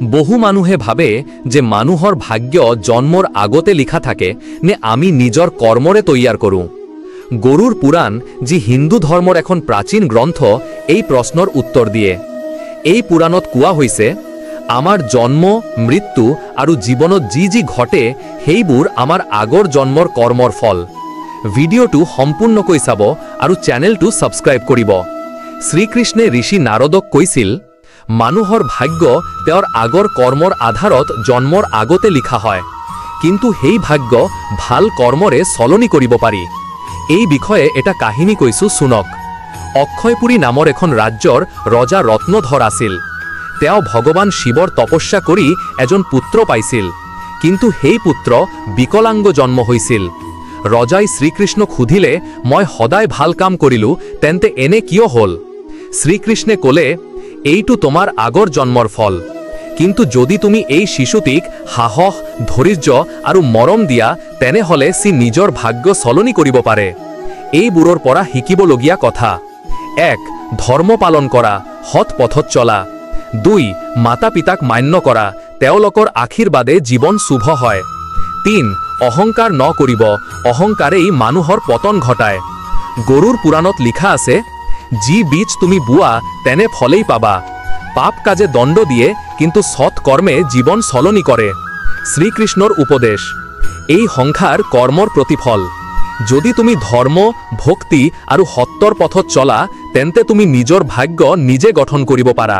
বহু মানুহে ভাবে যে মানুহৰ ভাগ্য জন্মৰ আগতে লিখা থাকে নে আমি নিজৰ কৰ্মৰে তৈয়াৰ কৰোঁ। গৰুড় পুৰাণ, যি হিন্দু ধৰ্মৰ এখন প্ৰাচীন গ্ৰন্থ, এই প্ৰশ্নৰ উত্তৰ দিয়ে। এই পুৰাণত কোৱা হৈছে, আমাৰ জন্ম, মৃত্যু আৰু জীৱনত যি যি ঘটে সেইবোৰ আমাৰ আগৰ জন্মৰ কৰ্মৰ ফল। ভিডিঅ'টো সম্পূৰ্ণকৈ চাব আৰু চেনেলটো ছাবস্ক্ৰাইব কৰিব। শ্ৰীকৃষ্ণে ঋষি নাৰদক কৈছিল, মানুহৰ ভাগ্য তেওঁৰ আগৰ কৰ্মৰ আধাৰত জন্মৰ আগতে লিখা হয়, কিন্তু সেই ভাগ্য ভাল কৰ্মৰে সলনি কৰিব পাৰি। এই বিষয়ে এটা কাহিনী কৈছো শুনক। অক্ষয়পুৰী নামৰ এখন ৰাজ্যৰ ৰজা ৰত্নধৰ আছিল। তেওঁ ভগৱান শিৱৰ তপস্যা কৰি এজন পুত্ৰ পাইছিল, কিন্তু সেই পুত্ৰ বিকলাংগ জন্ম হৈছিল। ৰজাই শ্ৰীকৃষ্ণক সুধিলে, মই সদায় ভাল কাম কৰিলো, তেন্তে এনে কিয় হ'ল? শ্ৰীকৃষ্ণে ক'লে, এইটো তোমাৰ আগৰ জন্মৰ ফল, কিন্তু যদি তুমি এই শিশুটিক সাহস, ধৈৰ্য আৰু মৰম দিয়া, তেনেহ'লে সি নিজৰ ভাগ্য সলনি কৰিব পাৰে। এইবোৰৰ পৰা শিকিবলগীয়া কথা: 1. ধৰ্ম পালন কৰা, সৎ পথত চলা। 2. মাতা পিতাক মান্য কৰা, তেওঁলোকৰ আশীৰ্বাদে জীৱন শুভ হয়। 3. অহংকাৰ নকৰিব, অহংকাৰেই মানুহৰ পতন ঘটায়। গৰুড় পুৰাণত লিখা আছে, যি বীজ তুমি বোৱা তেনে ফলেই পাবা। পাপ কাজে দণ্ড দিয়ে, কিন্তু সৎ কৰ্মে জীৱন সলনি কৰে। শ্ৰীকৃষ্ণৰ উপদেশ: এই সংসাৰ কৰ্মৰ প্ৰতিফল। যদি তুমি ধৰ্ম, ভক্তি আৰু সত্যৰ পথত চলা, তেন্তে তুমি নিজৰ ভাগ্য নিজে গঠন কৰিব পাৰা।